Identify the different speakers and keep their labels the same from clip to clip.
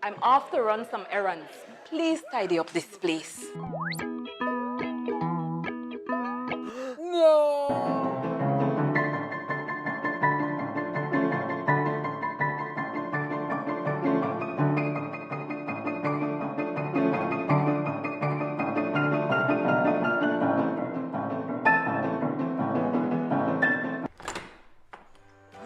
Speaker 1: I'm off to run some errands. Please tidy up this place. No!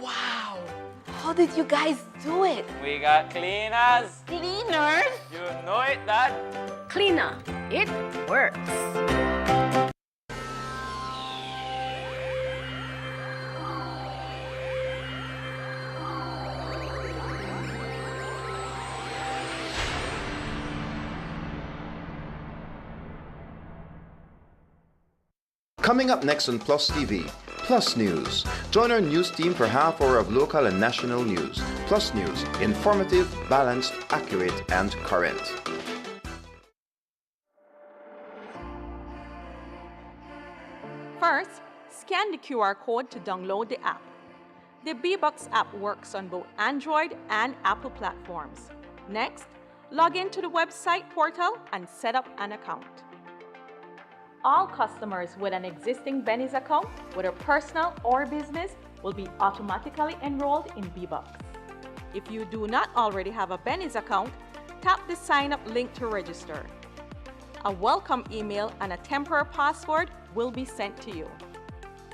Speaker 1: Wow! How did you guys do it?
Speaker 2: We got cleaners.
Speaker 1: Cleaners?
Speaker 2: You know it, Dad.
Speaker 3: Cleaner, it works.
Speaker 4: Coming up next on Plus TV, Plus News. Join our news team for half hour of local and national news. Plus News, informative, balanced, accurate, and current.
Speaker 5: First, scan the QR code to download the app. The BBox app works on both Android and Apple platforms. Next, log into the website portal and set up an account. All customers with an existing Benny's account, whether personal or business, will be automatically enrolled in BBox. If you do not already have a Benny's account, tap the sign up link to register. A welcome email and a temporary password will be sent to you.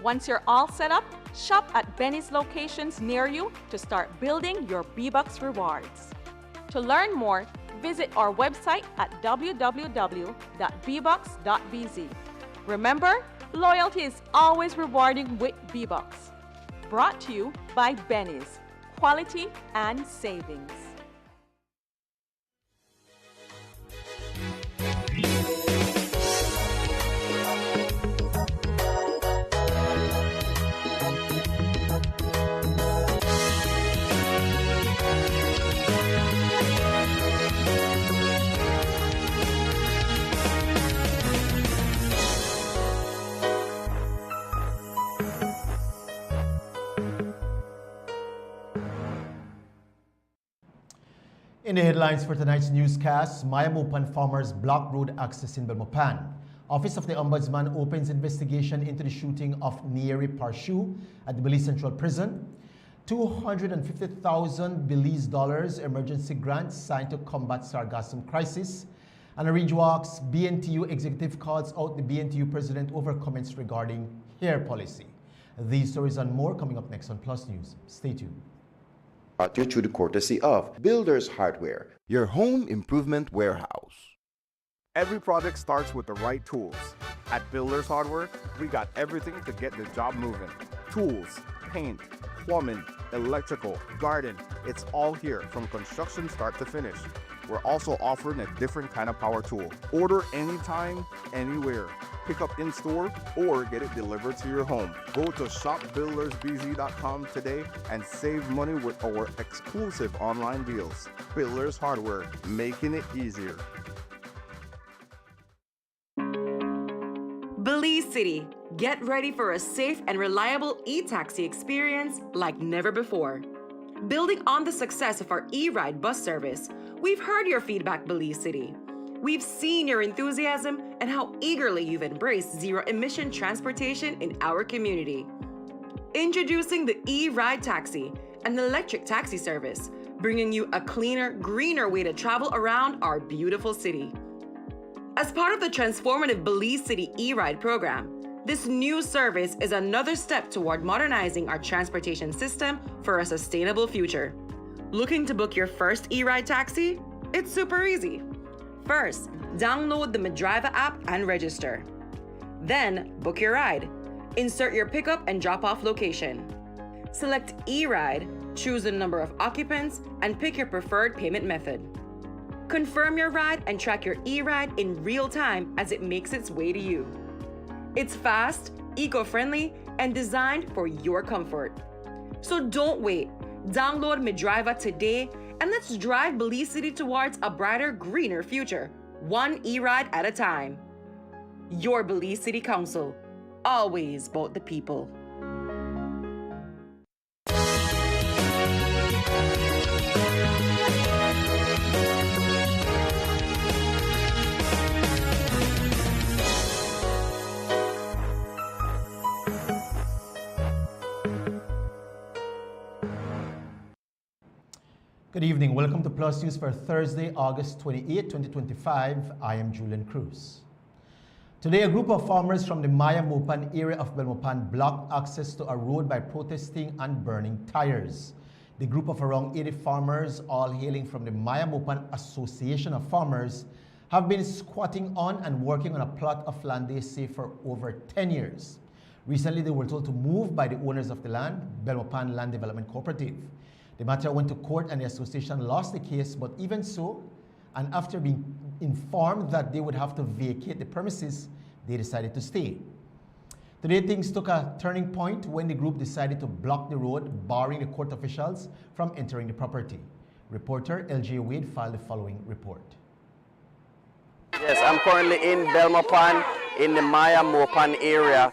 Speaker 5: Once you're all set up, shop at Benny's locations near you to start building your BBox rewards. To learn more, visit our website at www.bbox.bz. Remember, loyalty is always rewarding with BBox. Brought to you by Benny's, quality and savings.
Speaker 6: In the headlines for tonight's newscast, Mayamupan farmers block road access in Belmopan. Office of the Ombudsman opens investigation into the shooting of Nieri Parshu at the Belize Central Prison. $250,000 Belize dollars emergency grant signed to combat sargassum crisis. And a Ridgewalks BNTU executive calls out the BNTU president over comments regarding hair policy. These stories and more coming up next on Plus News. Stay tuned.
Speaker 4: Brought to you through the courtesy of Builders Hardware, your home improvement warehouse.
Speaker 7: Every project starts with the right tools. At Builders Hardware, we got everything to get the job moving. Tools, paint, plumbing, electrical, garden, it's all here from construction start to finish. We're also offering a different kind of power tool. Order anytime, anywhere. Pick up in store or get it delivered to your home. Go to shopbuildersbz.com today and save money with our exclusive online deals. Builders Hardware, making it easier.
Speaker 8: Belize City, get ready for a safe and reliable e-taxi experience like never before. Building on the success of our e-ride bus service, we've heard your feedback, Belize City. We've seen your enthusiasm and how eagerly you've embraced zero-emission transportation in our community. Introducing the e-ride taxi, an electric taxi service, bringing you a cleaner, greener way to travel around our beautiful city. As part of the transformative Belize City e-ride program, this new service is another step toward modernizing our transportation system for a sustainable future. Looking to book your first e-ride taxi? It's super easy. First, download the Medriva app and register. Then, book your ride. Insert your pickup and drop-off location. Select e-ride, choose the number of occupants, and pick your preferred payment method. Confirm your ride and track your e-ride in real time as it makes its way to you. It's fast, eco-friendly, and designed for your comfort. So don't wait. Download Medriva today and let's drive Belize City towards a brighter, greener future, one e-ride at a time. Your Belize City Council, always about the people.
Speaker 6: Good evening. Welcome to Plus News for Thursday, August 28, 2025. I am Julian Cruz. Today, a group of farmers from the Maya Mopan area of Belmopan blocked access to a road by protesting and burning tires. The group of around 80 farmers, all hailing from the Maya Mopan Association of Farmers, have been squatting on and working on a plot of land they say for over 10 years. Recently, they were told to move by the owners of the land, Belmopan Land Development Cooperative. The matter went to court and the association lost the case, but even so, and after being informed that they would have to vacate the premises, they decided to stay. Today, things took a turning point when the group decided to block the road, barring the court officials from entering the property. Reporter LJ Wade filed the following report.
Speaker 9: Yes, I'm currently in Belmopan in the Maya Mopan area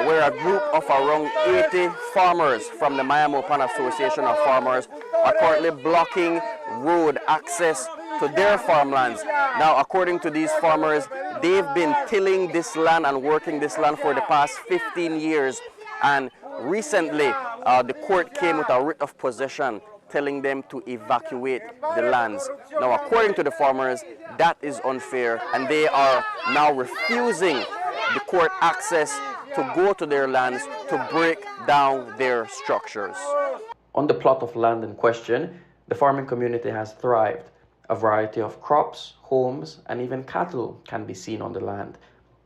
Speaker 9: where a group of around 80 farmers from the Maya Mopan Association of Farmers are currently blocking road access to their farmlands. Now, according to these farmers, they've been tilling this land and working this land for the past 15 years. And recently, the court came with a writ of possession telling them to evacuate the lands. Now, according to the farmers, that is unfair, and they are now refusing the court access to go to their lands to break down their structures.
Speaker 10: On the plot of land in question, the farming community has thrived. A variety of crops, homes, and even cattle can be seen on the land.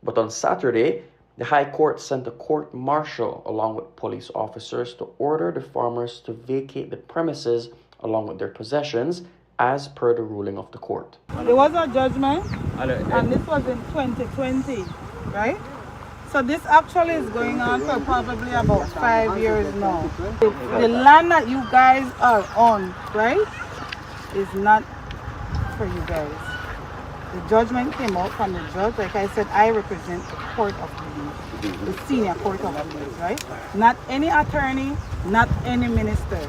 Speaker 10: But on Saturday, the High Court sent a court-martial along with police officers to order the farmers to vacate the premises along with their possessions as per the ruling of the court.
Speaker 11: There was a judgment, and this was in 2020, right? So this actually is going on for probably about 5 years now. The land that you guys are on, right, is not for you guys. The judgment came out from the judge. Like I said, I represent the court of belief, the senior court of belief, right? Not any attorney, not any minister.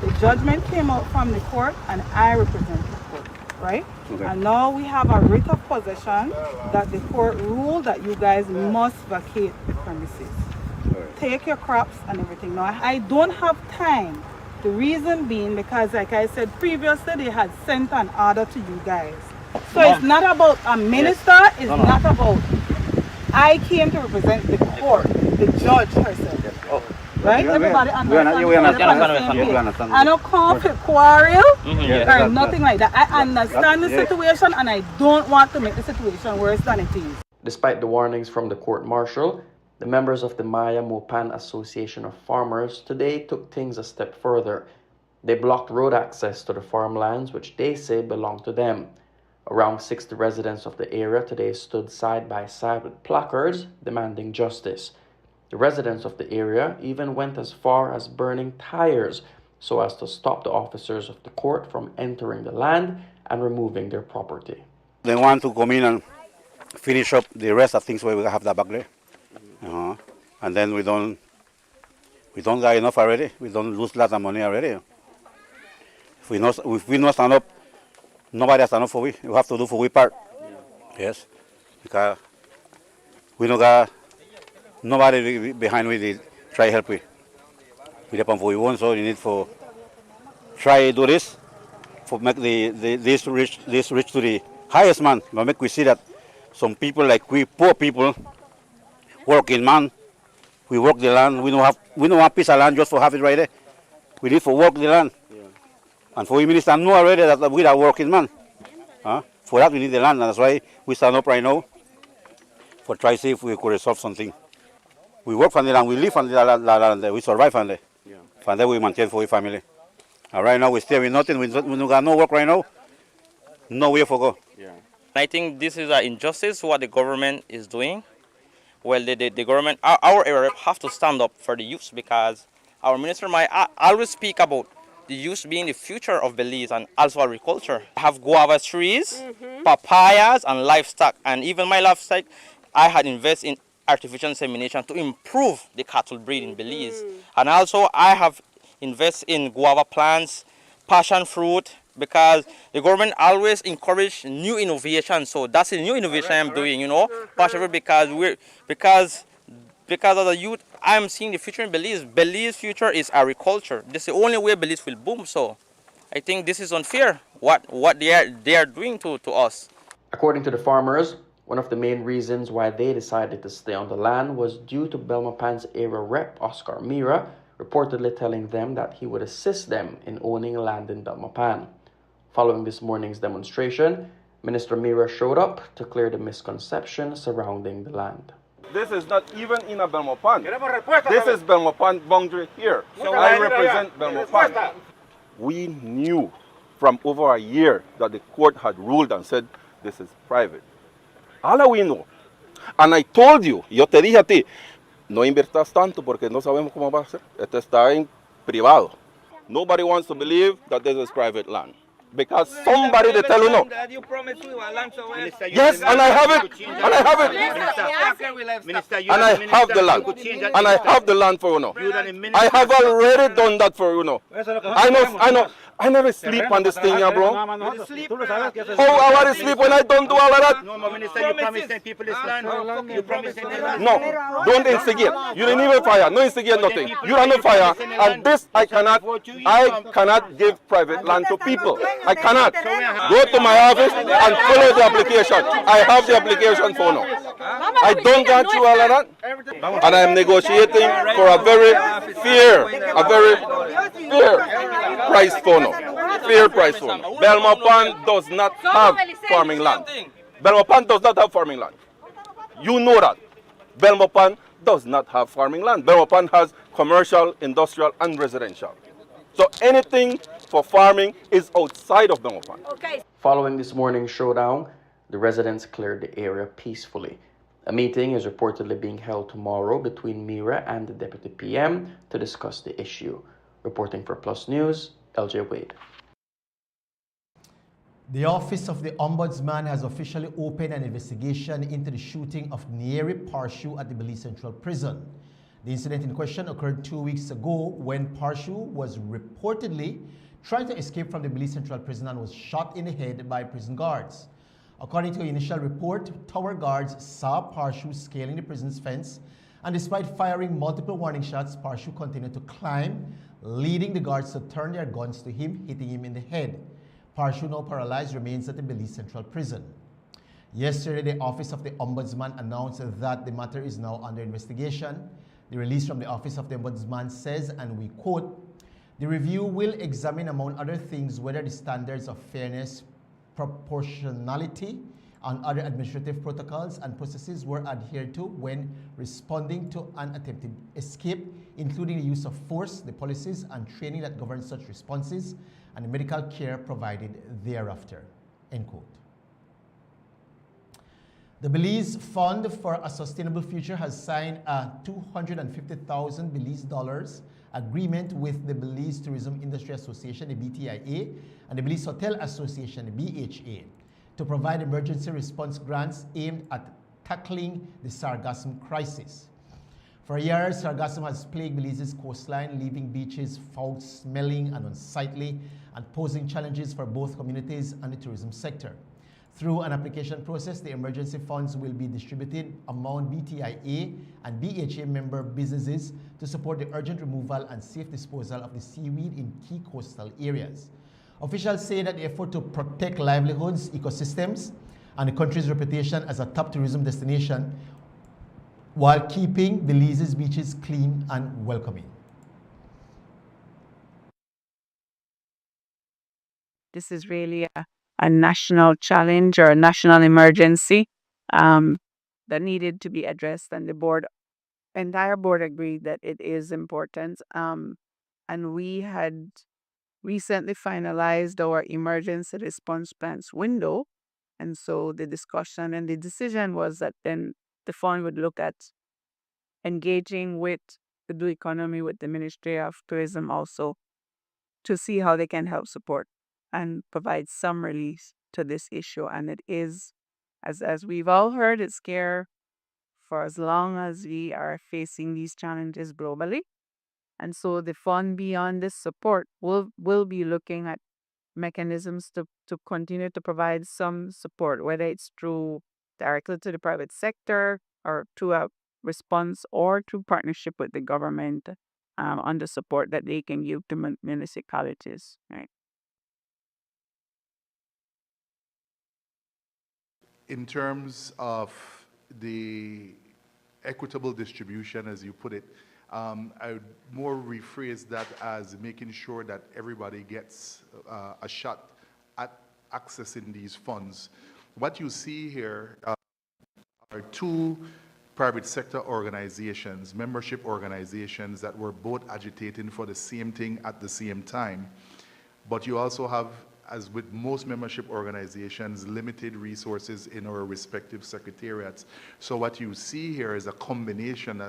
Speaker 11: The judgment came out from the court, and I represent the court, right? Okay. And now we have a writ of possession that the court ruled that you guys must vacate the premises. Right. Take your crops and everything. Now, I don't have time. The reason being because, like I said previously, they had sent an order to you guys. So it's not about a minister, it's not about... I came to represent the court, the judge herself. Oh. Right? Everybody understand. We understand. I don't come to quarrel or nothing like that. I understand the situation, and I don't want to make the situation worse than it is.
Speaker 10: Despite the warnings from the court-martial, the members of the Maya Mopan Association of Farmers today took things a step further. They blocked road access to the farmlands which they say belong to them. Around 60 residents of the area today stood side by side with placards demanding justice. The residents of the area even went as far as burning tires so as to stop the officers of the court from entering the land and removing their property.
Speaker 12: They want to come in and finish up the rest of things where we have that back there. And then we don't got enough already. We don't lose lots of money already. If we not stand up, nobody stand up for we. We have to do for we part. Yeah. Yes. Because we don't got nobody behind we try help we. We depend for we want, so you need for try do this for make this reach to the highest man. But make we see that some people like we poor people working man, we work the land. We don't have piece of land just for have it right there. We need for work the land. Yeah. And for we minister know already that we are working man. For that we need the land, and that's why we stand up right now for try see if we could resolve something. We work from the land, we live on the land, we survive on there. Yeah. From there we maintain for our family. And right now we stay with nothing, we don't got no work right now, nowhere for go.
Speaker 2: Yeah. I think this is an injustice what the government is doing. Well, the government, our area have to stand up for the youth because our minister might always speak about the youth being the future of Belize and also agriculture. I have guava trees, papayas, and livestock. And even my livestock, I had invested in artificial insemination to improve the cattle breed in Belize. And also I have invested in guava plants, passion fruit, because the government always encourage new innovation. So that's the new innovation I'm doing, you know, passion fruit because of the youth, I'm seeing the future in Belize. Belize's future is agriculture. This is the only way Belize will boom. So I think this is unfair, what they are doing to us.
Speaker 10: According to the farmers, one of the main reasons why they decided to stay on the land was due to Belmopan's area rep, Oscar Mira, reportedly telling them that he would assist them in owning land in Belmopan. Following this morning's demonstration, Minister Mira showed up to clear the misconception surrounding the land.
Speaker 7: This is not even in a Belmopan. This is Belmopan boundary here. So I represent Belmopan. We knew from over a year that the court had ruled and said this is private. All we know. And I told you, yo te dije a ti, no inviertas tanto porque no sabemos cómo va a ser. Esto está en privado. Nobody wants to believe that this is private land. Because somebody they tell you no. Yes, and I have it. And I have it. And I have the land. And I have the land for you know. I have already done that for you know. I know. I never sleep on this thing, yeah, bro. How I sleep when I don't do all of that?
Speaker 13: No, Minister, you promised them people this land. You promised them
Speaker 7: No, don't instigate. You didn't even fire. No instigate nothing. You are no fire. And this I cannot give private land to people. I cannot. Go to my office and follow the application. I have the application for now. I don't get through all of that. And I am negotiating for a very fair price for now. Fair price for now. Belmopan does not have farming land. Belmopan does not have farming land. You know that. Belmopan does not have farming land. Belmopan has commercial, industrial, and residential. So anything for farming is outside of Belmopan.
Speaker 10: Okay. Following this morning's showdown, the residents cleared the area peacefully. A meeting is reportedly being held tomorrow between Mira and the Deputy PM to discuss the issue. Reporting for Plus News, LJ Wade.
Speaker 6: The Office of the Ombudsman has officially opened an investigation into the shooting of Nieri Parshu at the Belize Central Prison. The incident in question occurred 2 weeks ago when Parshu was reportedly trying to escape from the Belize Central Prison and was shot in the head by prison guards. According to an initial report, tower guards saw Parshu scaling the prison's fence, and despite firing multiple warning shots, Parshu continued to climb, leading the guards to turn their guns to him, hitting him in the head. Parshu, now paralyzed, remains at the Belize Central Prison. Yesterday, the Office of the Ombudsman announced that the matter is now under investigation. The release from the Office of the Ombudsman says, and we quote, "The review will examine, among other things, whether the standards of fairness, proportionality, and other administrative protocols and processes were adhered to when responding to an attempted escape, including the use of force, the policies and training that govern such responses, and the medical care provided thereafter." End quote. The Belize Fund for a Sustainable Future has signed a $250,000 Belize dollars agreement with the Belize Tourism Industry Association, the BTIA, and the Belize Hotel Association, the BHA, to provide emergency response grants aimed at tackling the sargassum crisis. For years, sargassum has plagued Belize's coastline, leaving beaches foul-smelling and unsightly, and posing challenges for both communities and the tourism sector. Through an application process, the emergency funds will be distributed among BTIA and BHA member businesses to support the urgent removal and safe disposal of the seaweed in key coastal areas. Officials say that the effort to protect livelihoods, ecosystems, and the country's reputation as a top tourism destination while keeping Belize's beaches clean and welcoming.
Speaker 14: This is really a national challenge or a national emergency that needed to be addressed, and the entire board agreed that it is important. And we had recently finalized our emergency response plans window, and so the discussion and the decision was that then the fund would look at engaging with the blue economy, with the Ministry of Tourism also, to see how they can help support and provide some relief to this issue. And it is, as we've all heard, it's scare for as long as we are facing these challenges globally. And so the fund beyond this support will be looking at mechanisms to continue to provide some support, whether it's through directly to the private sector or through a response or through partnership with the government on the support that they can give to municipalities, right?
Speaker 15: in terms of the equitable distribution, as you put it, I would more rephrase that as making sure that everybody gets a shot at accessing these funds. What you see here are two private sector organizations, membership organizations that were both agitating for the same thing at the same time. But you also have, as with most membership organizations, limited resources in our respective secretariats. So what you see here is a combination,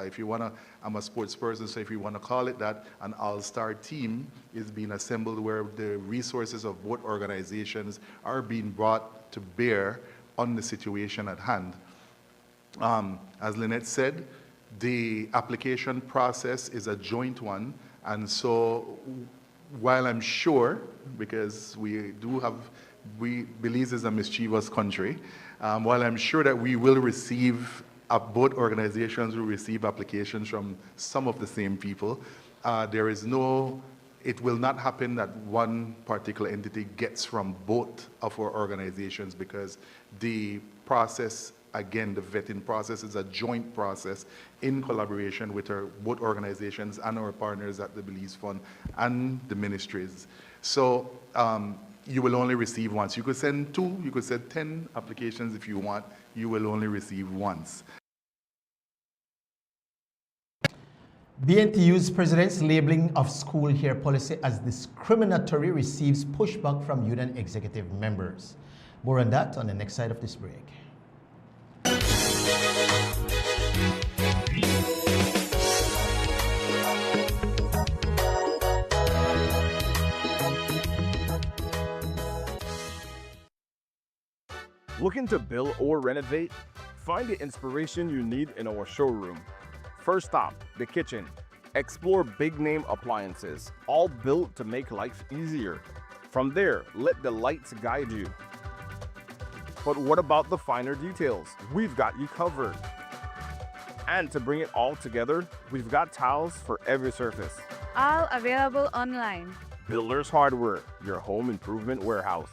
Speaker 15: if you want to, I'm a sports person, so if you want to call it that, an all-star team is being assembled where the resources of both organizations are being brought to bear on the situation at hand. As Lynette said, the application process is a joint one, and so while I'm sure, because Belize is a mischievous country, while I'm sure that we will receive, both organizations will receive applications from some of the same people, it will not happen that one particular entity gets from both of our organizations, because the process, again, the vetting process is a joint process in collaboration with both organizations and our partners at the Belize Fund and the ministries. So you will only receive once. You could send 2, you could send 10 applications if you want. You will only receive once.
Speaker 6: BNTU's president's labeling of school hair policy as discriminatory receives pushback from union executive members. More on that on the next side of this break.
Speaker 7: Looking to build or renovate? Find the inspiration you need in our showroom. First stop, the kitchen. Explore big-name appliances, all built to make life easier. From there, let the lights guide you. But what about the finer details? We've got you covered. And to bring it all together, we've got tiles for every surface.
Speaker 16: All available online.
Speaker 7: Builders Hardware, your home improvement warehouse.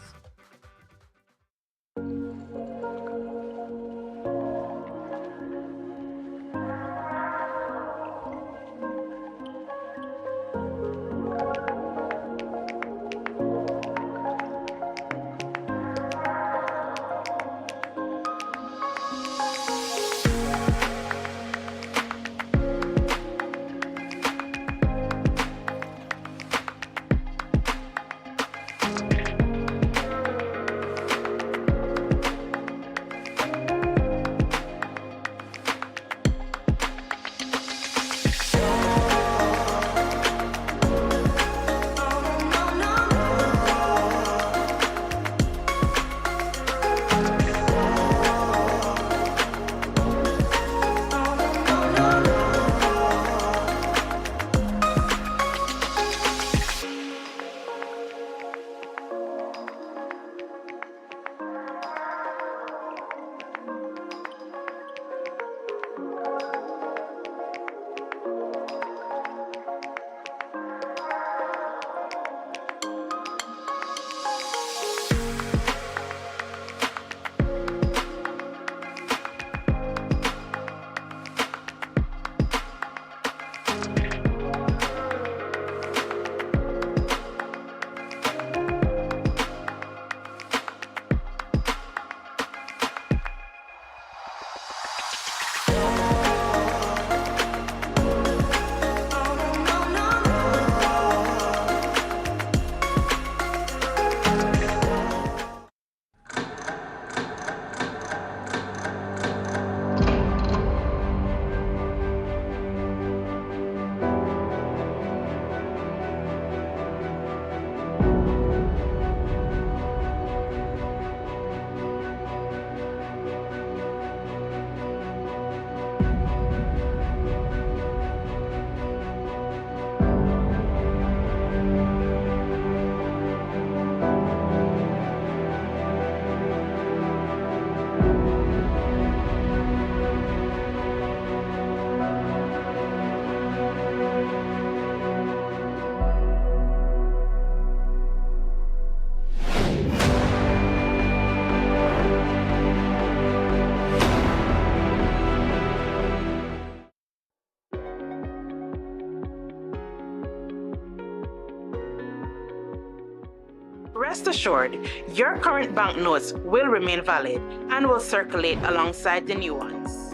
Speaker 17: assured, your current banknotes will remain valid and will circulate alongside the new ones.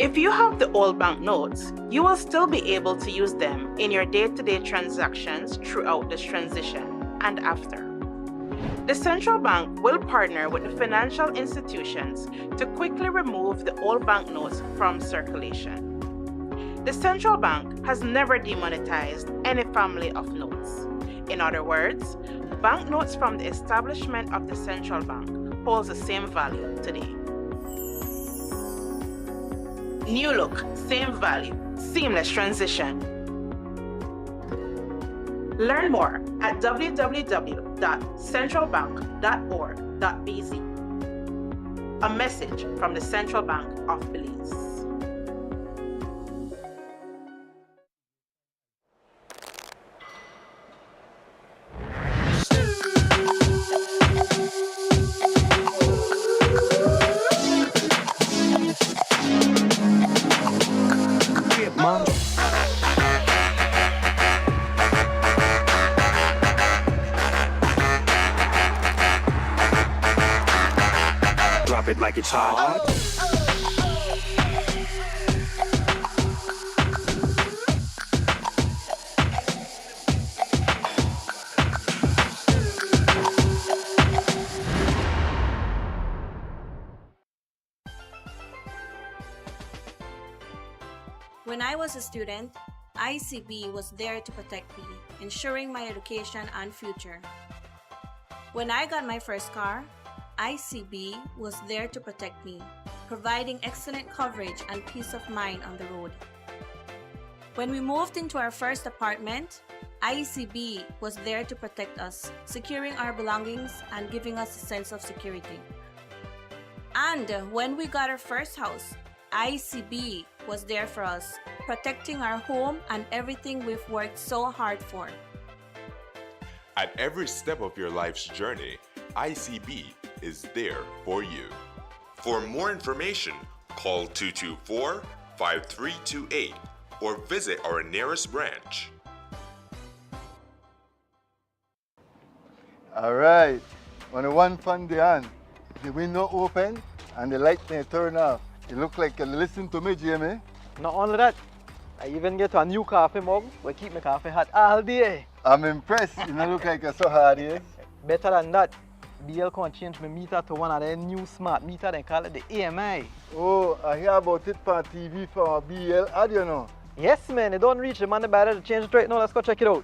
Speaker 17: If you have the old banknotes, you will still be able to use them in your day-to-day transactions throughout this transition and after. The central bank will partner with the financial institutions to quickly remove the old banknotes from circulation. The central bank has never demonetized any family of notes. In other words, banknotes from the establishment of the central bank holds the same value today. New look, same value, seamless transition. Learn more at www.centralbank.org.bz. A message from the Central Bank of Belize.
Speaker 18: Drop it like it's hot.
Speaker 19: When I was a student, ICB was there to protect me, ensuring my education and future. When I got my first car, ICB was there to protect me, providing excellent coverage and peace of mind on the road. When we moved into our first apartment, ICB was there to protect us, securing our belongings and giving us a sense of security. And when we got our first house, ICB was there for us, protecting our home and everything we've worked so hard for.
Speaker 20: At every step of your life's journey, ICB is there for you. For more information, call 224-5328 or visit our nearest branch.
Speaker 21: All right, on the one fun day on, the window open and the light may turn off. You look like you listen to me, Jamie.
Speaker 22: Not only that, I even get a new coffee mug where keep my coffee hot all day.
Speaker 21: I'm impressed. You don't look like you're so hard, yes?
Speaker 22: Better than that, BL can change my meter to one of their new smart meter, they call it the AMI.
Speaker 21: Oh, I hear about it on TV from a BL ad, you know.
Speaker 22: Yes, man, they don't reach the money better to change it right now. Let's go check it out.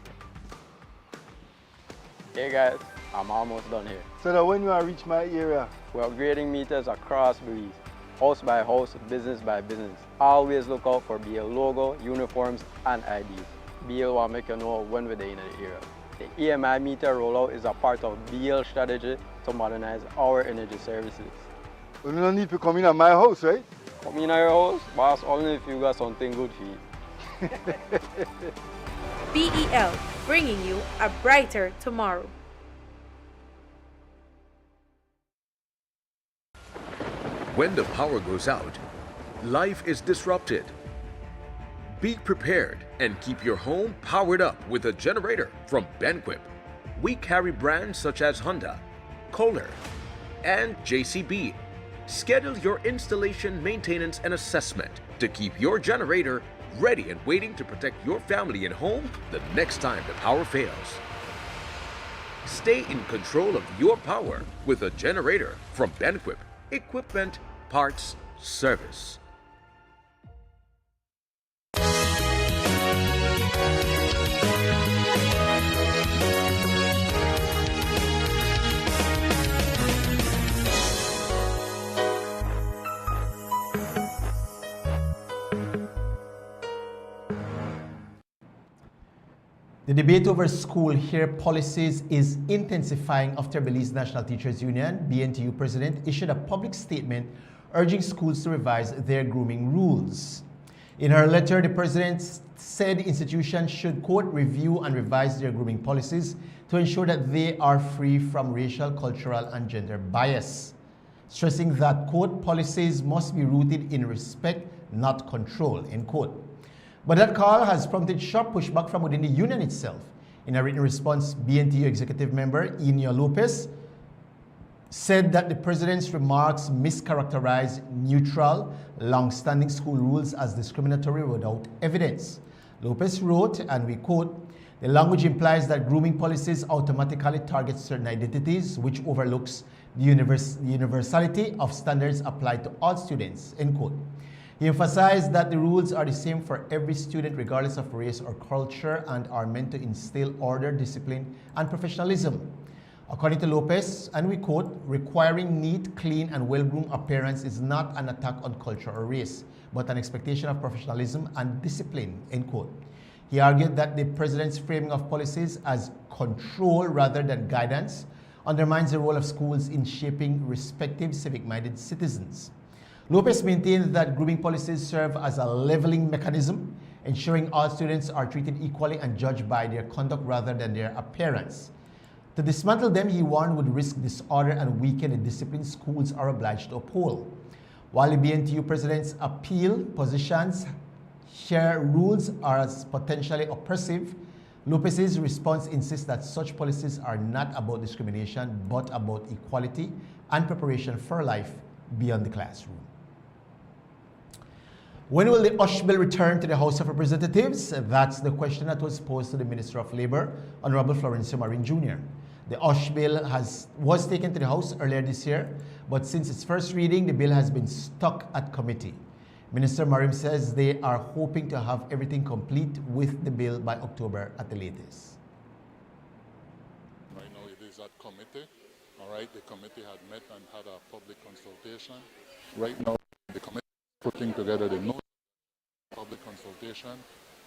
Speaker 23: Hey guys, I'm almost done here.
Speaker 21: So that when you reach my area?
Speaker 23: We're upgrading meters across Belize. House by house, business by business. Always look out for BL logo, uniforms, and IDs. BL will make you know when we're in the area. The EMI meter rollout is a part of BL strategy to modernize our energy services.
Speaker 21: You don't need to come in at my house, right?
Speaker 23: Come in at your house, boss, only if you got something good for you.
Speaker 24: BEL, bringing you a brighter tomorrow.
Speaker 25: When the power goes out, life is disrupted. Be prepared and keep your home powered up with a generator from Benquip. We carry brands such as Honda, Kohler, and JCB. Schedule your installation, maintenance, and assessment to keep your generator ready and waiting to protect your family and home the next time the power fails. Stay in control of your power with a generator from Benquip. Equipment, parts, service.
Speaker 6: The debate over school hair policies is intensifying after Belize National Teachers Union, BNTU president, issued a public statement urging schools to revise their grooming rules. In her letter, the president said institutions should, quote, review and revise their grooming policies to ensure that they are free from racial, cultural, and gender bias, stressing that, quote, policies must be rooted in respect, not control, end quote. But that call has prompted sharp pushback from within the union itself. In a written response, BNTU executive member Inyo Lopez said that the president's remarks mischaracterized neutral, long-standing school rules as discriminatory without evidence. Lopez wrote, and we quote, "The language implies that grooming policies automatically target certain identities, which overlooks the universality of standards applied to all students," end quote. He emphasized that the rules are the same for every student regardless of race or culture and are meant to instill order, discipline, and professionalism. According to Lopez, and we quote, "Requiring neat, clean, and well-groomed appearance is not an attack on culture or race, but an expectation of professionalism and discipline," end quote. He argued that the president's framing of policies as control rather than guidance undermines the role of schools in shaping respective civic-minded citizens. Lopez maintained that grooming policies serve as a leveling mechanism, ensuring all students are treated equally and judged by their conduct rather than their appearance. To dismantle them, he warned, would risk disorder and weaken the discipline schools are obliged to uphold. While the BNTU president's appeal positions share rules are as potentially oppressive, Lopez's response insists that such policies are not about discrimination, but about equality and preparation for life beyond the classroom. When will the OSH bill return to the House of Representatives? That's the question that was posed to the Minister of Labor, Honorable Florencio Marin Jr. The OSH bill was taken to the House earlier this year, but since its first reading, the bill has been stuck at committee. Minister Marim says they are hoping to have everything complete with the bill by October at the latest.
Speaker 1: Right now it is at committee. All right, the committee had met and had a public consultation. Right now the committee is putting together the notice of public consultation.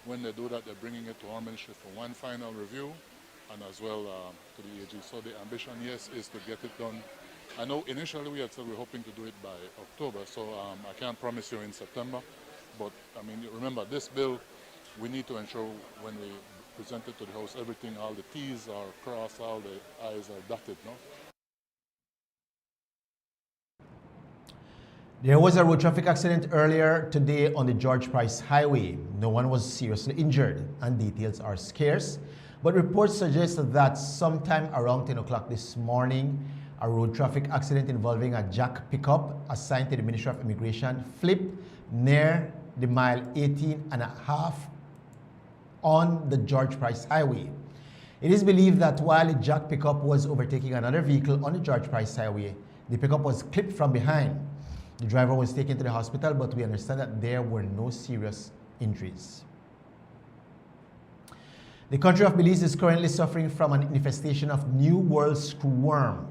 Speaker 1: When they do that, they're bringing it to our ministry for one final review and as well to the AG. So the ambition, yes, is to get it done. I know initially we had said we're hoping to do it by October, so I can't promise you in September, but I mean, remember this bill, we need to ensure when we present it to the House, everything, all the T's are crossed, all the I's are dotted, no?
Speaker 6: There was a road traffic accident earlier today on the George Price Highway. No one was seriously injured, and details are scarce, but reports suggest that sometime around 10 o'clock this morning, a road traffic accident involving a jack pickup assigned to the Ministry of Immigration flipped near the mile 18 and a half on the George Price Highway. It is believed that while the jack pickup was overtaking another vehicle on the George Price Highway, the pickup was clipped from behind. The driver was taken to the hospital, but we understand that there were no serious injuries. The country of Belize is currently suffering from an infestation of New World screwworm.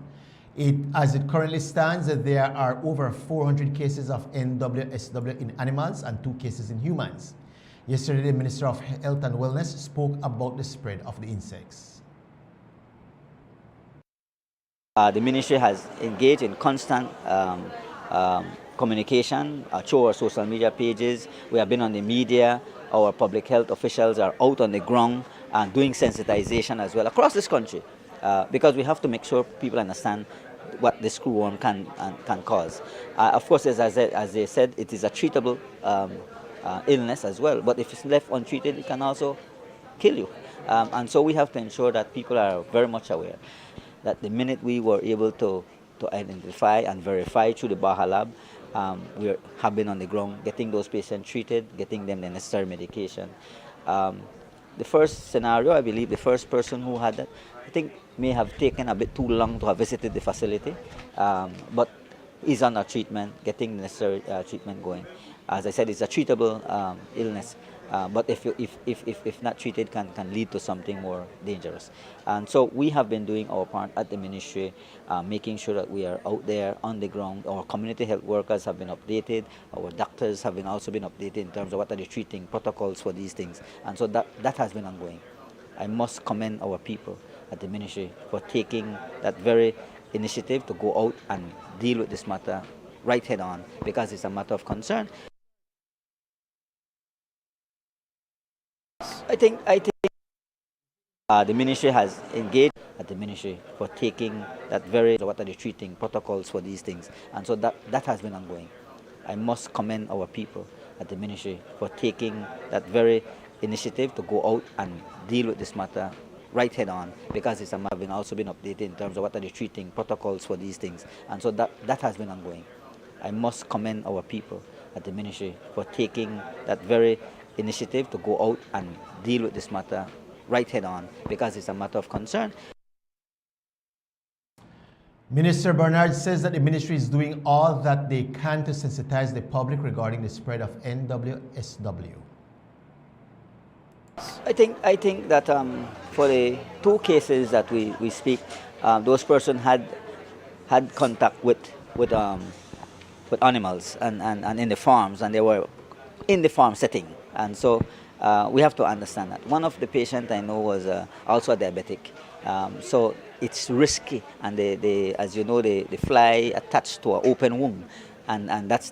Speaker 6: As it currently stands, there are over 400 cases of NWSW in animals and 2 cases in humans. Yesterday, the Minister of Health and Wellness spoke about the spread of the insects.
Speaker 3: The ministry has engaged in constant communication through our social media pages. We have been on the media. Our public health officials are out on the ground and doing sensitization as well across this country because we have to make sure people understand what the screwworm can cause. Of course, as they said, it is a treatable illness as well, but if it's left untreated, it can also kill you. And so we have to ensure that people are very much aware that the minute we were able to identify and verify through the Baja Lab, we have been on the ground getting those patients treated, getting them the necessary medication. The first scenario, I believe the first person who had that, I think may have taken a bit too long to have visited the facility, but is on a treatment, getting the necessary treatment going. As I said, it's a treatable illness, but if not treated, can lead to something more dangerous. And so we have been doing our part at the ministry, making sure that we are out there on the ground. Our community health workers have been updated. Our doctors have also been updated in terms of what are the treating protocols for these things. And so that has been ongoing. I must commend our people at the ministry for taking that very initiative to go out and deal with this matter right head on, because it's a matter of concern. I think the ministry has engaged at the ministry for taking that very what are the treating protocols for these things, and so that has been ongoing. I must commend our people at the ministry for taking that very initiative to go out and deal with this matter right head on, because it's having also been updated in terms of what are the treating protocols for these things. And so that has been ongoing. I must commend our people at the ministry for taking that very initiative to go out and deal with this matter right head on, because it's a matter of concern.
Speaker 6: Minister Bernard says that the ministry is doing all that they can to sensitize the public regarding the spread of NWSW.
Speaker 3: I think that for the 2 cases that we speak, those persons had contact with animals and in the farms, and they were in the farm setting, and so we have to understand that. One of the patients I know was also a diabetic, so it's risky, and as you know, the fly attached to an open wound, and that's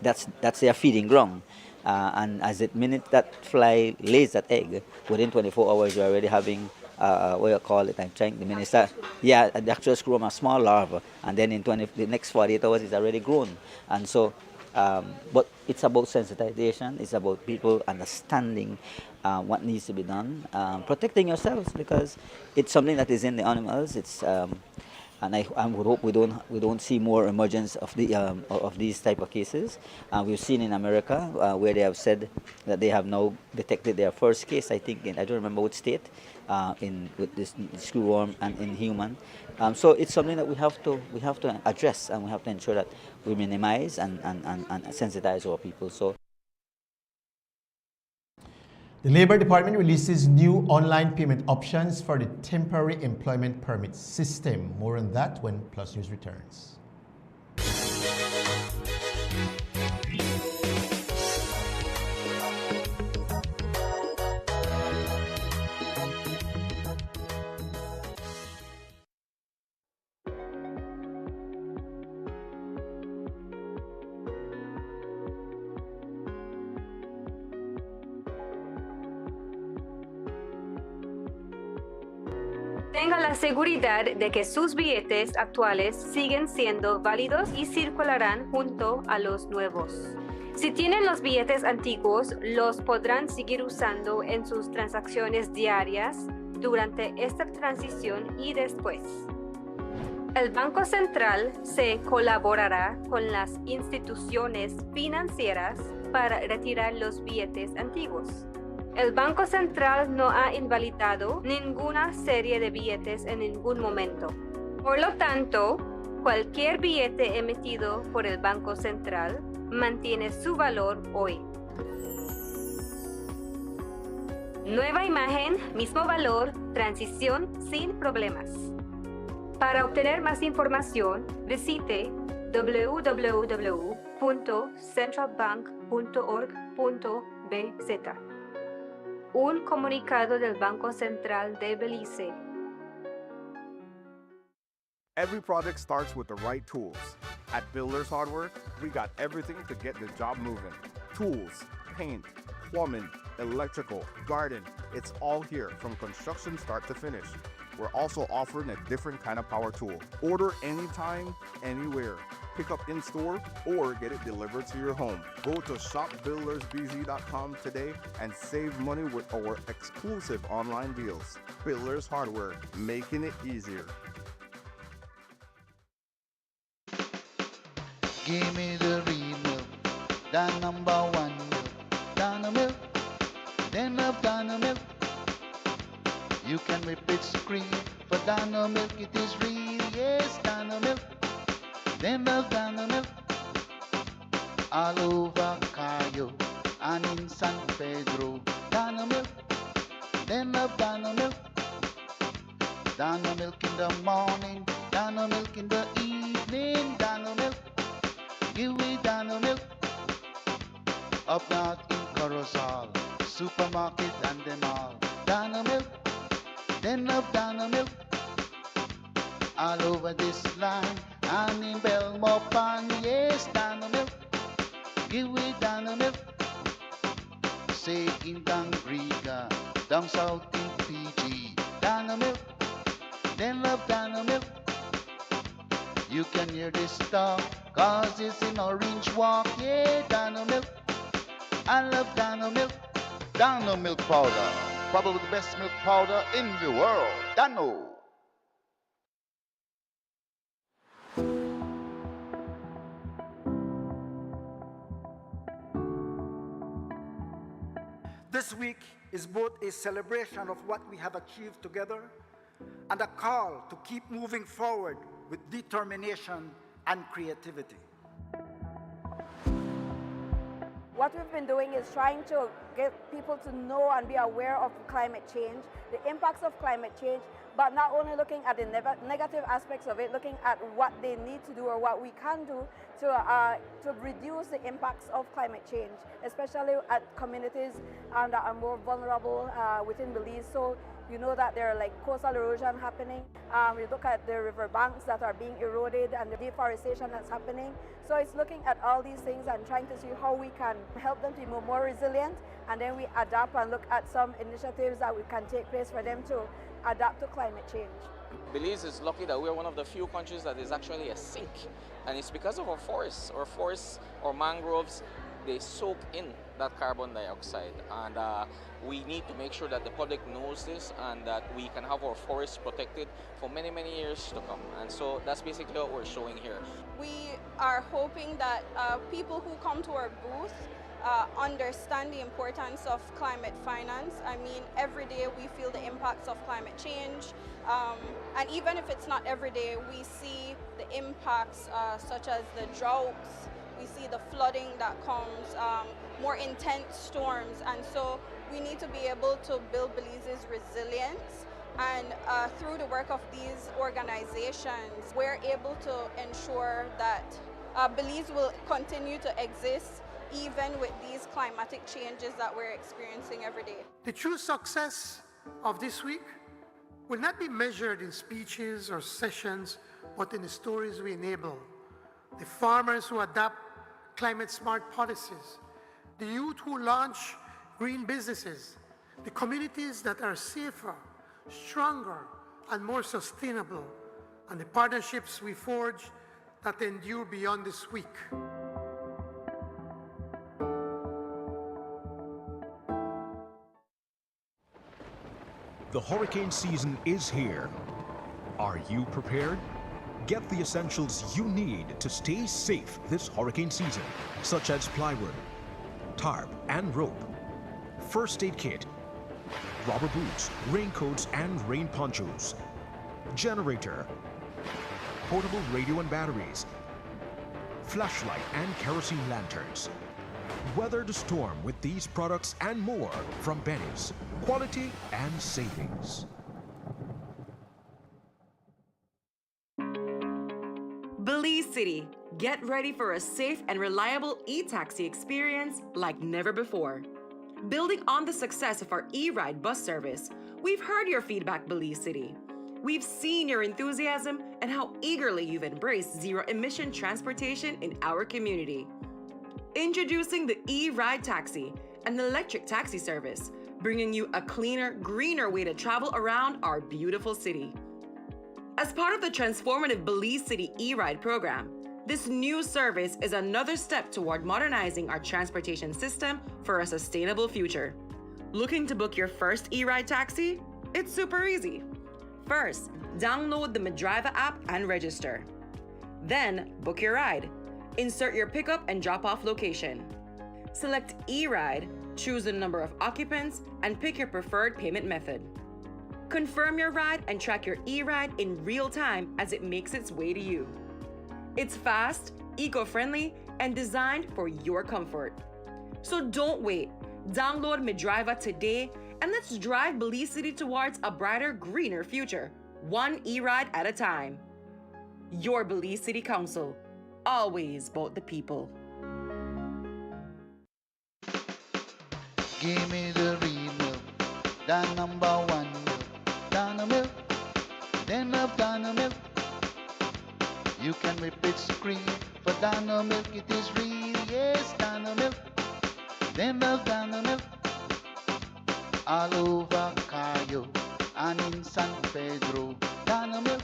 Speaker 3: their feeding ground. And as the minute that fly lays that egg, within 24 hours you're already having what you call it, I'm trying, the minister, yeah, the actual screw a small larva, and then in the next 48 hours it's already grown. And so, but it's about sensitization, it's about people understanding what needs to be done, protecting yourselves, because it's something that is in the animals. It's and I would hope we don't see more emergence of these type of cases. We've seen in America where they have said that they have now detected their first case, I think, I don't remember which state, with this screwworm and in human. So it's something that we have to address, and we have to ensure that we minimize and sensitize our people. So.
Speaker 6: The Labor Department releases new online payment options for the temporary employment permit system. More on that when Plus News returns.
Speaker 24: Tenga la seguridad de que sus billetes actuales siguen siendo válidos y circularán junto a los nuevos. Si tienen los billetes antiguos, los podrán seguir usando en sus transacciones diarias durante esta transición y después. El Banco Central se colaborará con las instituciones financieras para retirar los billetes antiguos. El Banco Central no ha invalidado ninguna serie de billetes en ningún momento. Por lo tanto, cualquier billete emitido por el Banco Central mantiene su valor hoy. Nueva imagen, mismo valor, transición sin problemas. Para obtener más información, visite www.centralbank.org.bz. Un comunicado del Banco Central de Belice.
Speaker 7: Every project starts with the right tools. At Builders Hardware, we got everything to get the job moving. Tools, paint, plumbing, electrical, garden, it's all here from construction start to finish. We're also offering a different kind of power tool. Order anytime, anywhere. Pick up in store or get it delivered to your home. Go to shopbuildersbz.com today and save money with our exclusive online deals. Builders Hardware, making it easier.
Speaker 4: Give me the real milk, the #1 milk, Dano milk, then of Dano milk. You can whip its cream, for Dano milk it is real, yes, Dano milk, then of Dano milk. All over Cayo and in San Pedro, Dano milk, then of Dano milk. Dano milk in the morning, Dano milk in the evening, Dano milk. Give me Dano milk. Up north in Corozal, supermarket and them all. Dano milk, then of Dano milk. All over this land and in Belmopan, yes, Dano milk. Give me Dano milk. Say in Dangriga, down south in PG, Dano milk, then of Dano milk. You can hear this talk, cause it's in Orange Walk, yeah, Dano milk. I love Dano milk. Dano milk powder, probably the best milk powder in the world. Dano.
Speaker 5: This week is both a celebration of what we have achieved together and a call to keep moving forward with determination and creativity.
Speaker 8: What we've been doing is trying to get people to know and be aware of climate change, the impacts of climate change, but not only looking at the negative aspects of it, looking at what they need to do or what we can do to reduce the impacts of climate change, especially at communities that are more vulnerable within Belize. So you know that there are like coastal erosion happening. We look at the river banks that are being eroded and the deforestation that's happening. So it's looking at all these things and trying to see how we can help them to be more resilient, and then we adapt and look at some initiatives that we can take place for them to adapt to climate change.
Speaker 9: Belize is lucky that we're one of the few countries that is actually a sink, and it's because of our forests. Our forests, our mangroves, they soak in that carbon dioxide, and we need to make sure that the public knows this and that we can have our forests protected for many, many years to come. And so that's basically what we're showing here.
Speaker 11: We are hoping that people who come to our booth understand the importance of climate finance. I mean, every day we feel the impacts of climate change, and even if it's not every day, we see the impacts such as the droughts, we see the flooding that comes, more intense storms, and so we need to be able to build Belize's resilience. And through the work of these organizations, we're able to ensure that Belize will continue to exist even with these climatic changes that we're experiencing every day.
Speaker 12: The true success of this week will not be measured in speeches or sessions, but in the stories we enable. The farmers who adopt climate-smart policies, the youth who launch green businesses, the communities that are safer, stronger, and more sustainable, and the partnerships we forge that endure beyond this week.
Speaker 26: The hurricane season is here. Are you prepared? Get the essentials you need to stay safe this hurricane season, such as plywood, tarp and rope, first aid kit, rubber boots, raincoats and rain ponchos, generator, portable radio and batteries, flashlight and kerosene lanterns. Weather the storm with these products and more from Benny's. Quality and savings.
Speaker 27: Belize City, get ready for a safe and reliable e-taxi experience like never before. Building on the success of our e-ride bus service, we've heard your feedback, Belize City. We've seen your enthusiasm and how eagerly you've embraced zero-emission transportation in our community. Introducing the e-ride taxi, an electric taxi service, bringing you a cleaner, greener way to travel around our beautiful city. As part of the transformative Belize City e-ride program, this new service is another step toward modernizing our transportation system for a sustainable future. Looking to book your first e-ride taxi? It's super easy. First, download the Medriva app and register. Then, book your ride. Insert your pickup and drop-off location. Select e-ride, choose the number of occupants, and pick your preferred payment method. Confirm your ride and track your e-ride in real time as it makes its way to you. It's fast, eco-friendly, and designed for your comfort. So don't wait. Download Medriva today and let's drive Belize City towards a brighter, greener future, one e-ride at a time. Your Belize City Council, always about the people.
Speaker 4: Give me the real milk, the number one milk, Dano milk, then of Dano milk. You can whip it cream for Dano milk, it is real, yes, Dano milk, then of Dano milk. All over Cayo and in San Pedro, Dano milk,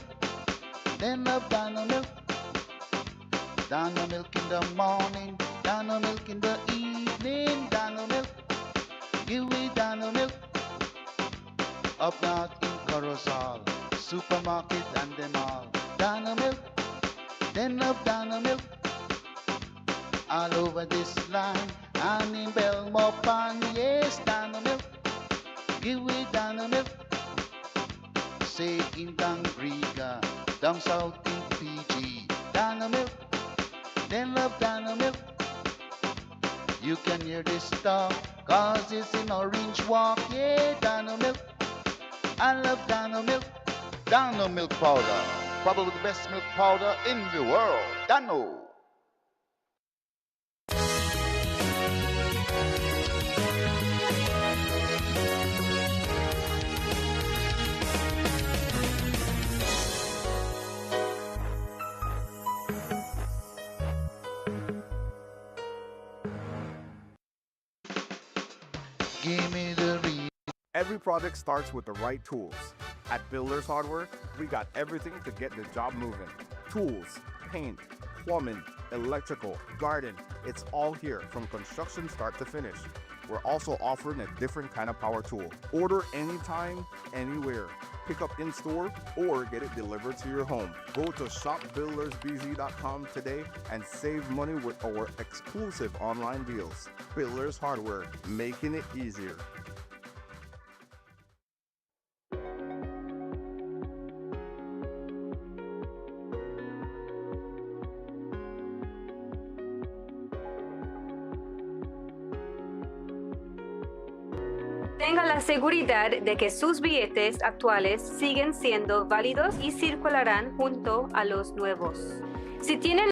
Speaker 4: then of Dano milk. Dano milk in the morning, Dano milk in the evening, Dano milk. Give me Dano milk. Up north in for us all. Supermarket and them all. Dano milk, then love Dano milk. All over this land, and in Belmont, yes, Dano milk. Give me Dano milk. Say in Dangriga, down south in PG. Dano milk, then love Dano milk. You can hear this talk, cause it's in Orange Walk. Yeah, Dano milk. I love Dano milk. Dano milk powder. Probably the best milk powder in the world. Dano. Give me the real.
Speaker 7: Every project starts with the right tools. At Builders Hardware, we got everything to get the job moving. Tools, paint, plumbing, electrical, garden, it's all here from construction start to finish. We're also offering a different kind of power tool. Order anytime, anywhere. Pick up in store or get it delivered to your home. Go to shopbuildersbz.com today and save money with our exclusive online deals. Builders Hardware, making it easier.
Speaker 24: Tenga la seguridad de que sus billetes actuales siguen siendo válidos y circularán junto a los nuevos. Si tienen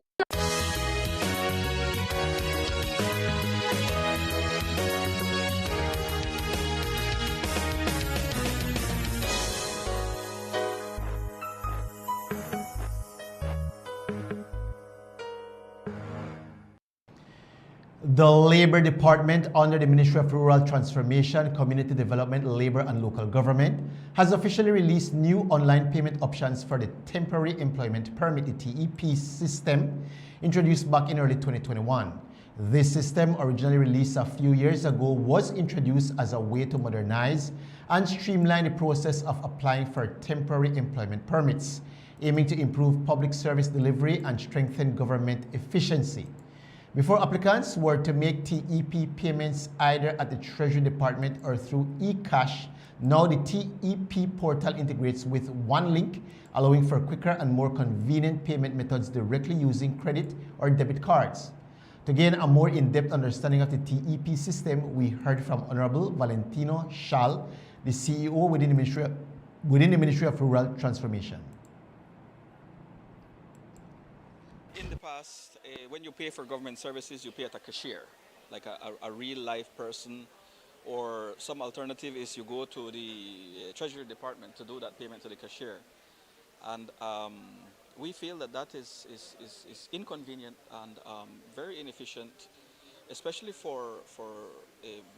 Speaker 6: The Labor Department under the Ministry of Rural Transformation, Community Development, Labor and Local Government has officially released new online payment options for the Temporary Employment Permit, the TEP system, introduced back in early 2021. This system, originally released a few years ago, was introduced as a way to modernize and streamline the process of applying for temporary employment permits, aiming to improve public service delivery and strengthen government efficiency. Before, applicants were to make TEP payments either at the Treasury Department or through eCash. Now the TEP portal integrates with one link, allowing for quicker and more convenient payment methods directly using credit or debit cards. To gain a more in-depth understanding of the TEP system, we heard from Honorable Valentino Schall, the CEO within the Ministry of Rural Transformation.
Speaker 2: In the past, when you pay for government services, you pay at a cashier, like a real life person, or some alternative is you go to the Treasury Department to do that payment to the cashier. And we feel that that is inconvenient and very inefficient, especially for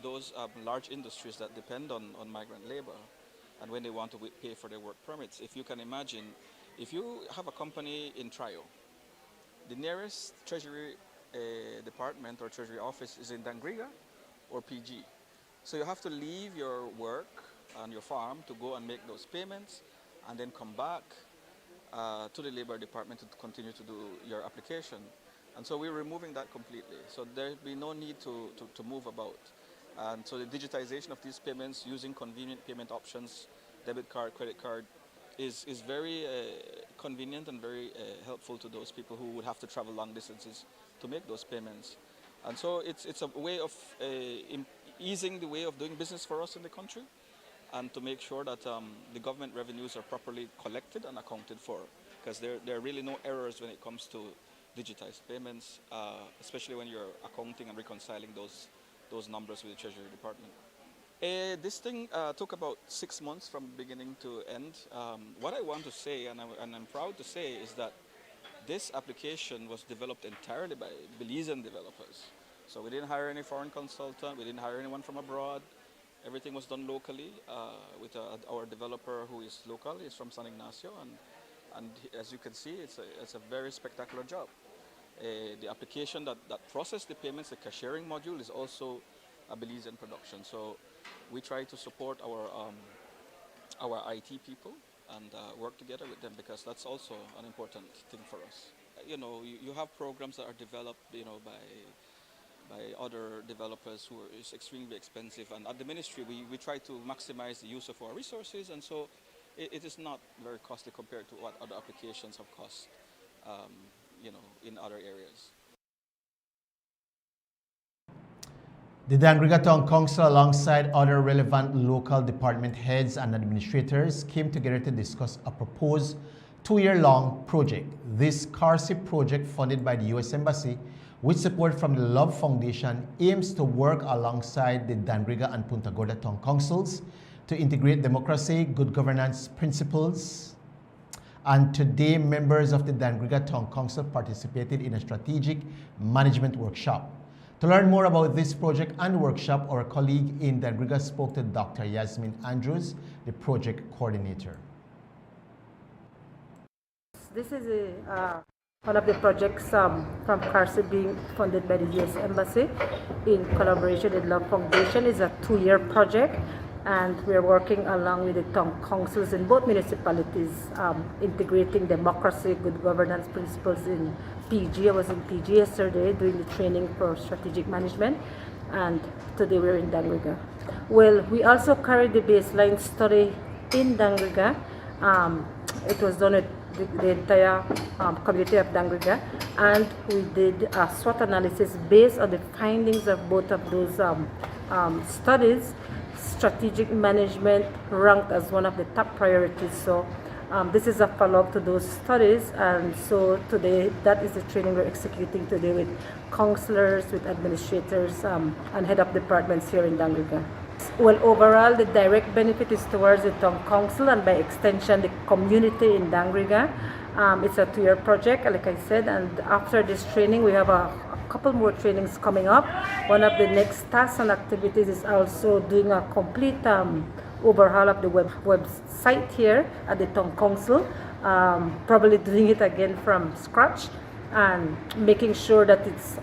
Speaker 2: those large industries that depend on migrant labor and when they want to pay for their work permits. If you can imagine, if you have a company in Trio, the nearest Treasury Department or Treasury office is in Dangriga or PG. So you have to leave your work and your farm to go and make those payments and then come back to the Labor Department to continue to do your application. And so we're removing that completely. So there'll be no need to move about. And so the digitization of these payments using convenient payment options, debit card, credit card, is very convenient and very helpful to those people who would have to travel long distances to make those payments. And so it's a way of easing the way of doing business for us in the country, and to make sure that the government revenues are properly collected and accounted for, because there are really no errors when it comes to digitized payments, especially when you're accounting and reconciling those numbers with the Treasury Department. This thing took about 6 months from beginning to end. What I want to say, and I'm proud to say, is that this application was developed entirely by Belizean developers. So we didn't hire any foreign consultant, we didn't hire anyone from abroad. Everything was done locally with our developer who is local. He's from San Ignacio, and as you can see, it's a very spectacular job. The application that processed the payments, the cashiering module, is also a Belizean production. So we try to support our IT people and work together with them, because that's also an important thing for us. You know, you have programs that are developed, you know, by other developers who is extremely expensive, and at the ministry we try to maximize the use of our resources, and so it is not very costly compared to what other applications have cost, you know, in other areas.
Speaker 6: The Dangriga Town Council, alongside other relevant local department heads and administrators, came together to discuss a proposed 2-year-long project. This CARSI project, funded by the U.S. Embassy, with support from the Love Foundation, aims to work alongside the Dangriga and Punta Gorda Town Councils to integrate democracy, good governance principles. And today, members of the Dangriga Town Council participated in a strategic management workshop. To learn more about this project and workshop, our colleague in Dangriga spoke to Dr. Yasmin Andrews, the project coordinator.
Speaker 10: This is one of the projects from CARSI being funded by the U.S. Embassy in collaboration with Love Foundation. It's a 2-year project, and we're working along with the town councils in both municipalities, integrating democracy, good governance principles in PG. I was in PG yesterday doing the training for strategic management, and today we're in Dangriga. Well, we also carried the baseline study in Dangriga. It was done with the entire community of Dangriga, and we did a SWOT analysis based on the findings of both of those studies. Strategic management ranked as one of the top priorities. So this is a follow-up to those studies, and so today that is the training we're executing today with counselors, with administrators, and head of departments here in Dangriga. Well, overall, the direct benefit is towards the town council and by extension the community in Dangriga. It's a 2-year project, like I said, and after this training we have a couple more trainings coming up. One of the next tasks and activities is also doing a complete overhaul of the website here at the town council, probably doing it again from scratch and making sure that it's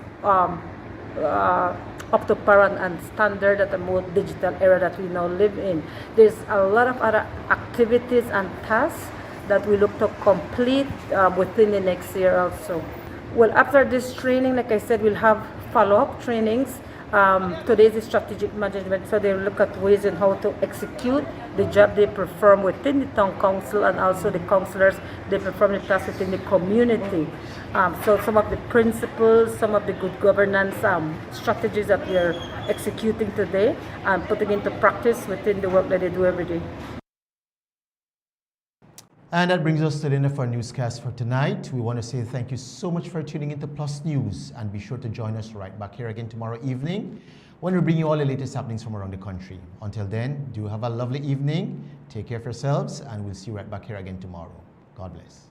Speaker 10: up to par and standard at the more digital era that we now live in. There's a lot of other activities and tasks that we look to complete within the next year also. Well, after this training, like I said, we'll have follow-up trainings. Today is the strategic management, so they look at ways in how to execute the job they perform within the town council, and also the councillors, they perform the tasks within the community. So some of the principles, some of the good governance strategies that we are executing today and putting into practice within the work that they do every day.
Speaker 6: And that brings us to the end of our newscast for tonight. We want to say thank you so much for tuning into Plus News, and be sure to join us right back here again tomorrow evening when we bring you all the latest happenings from around the country. Until then, do have a lovely evening, take care of yourselves, and we'll see you right back here again tomorrow. God bless.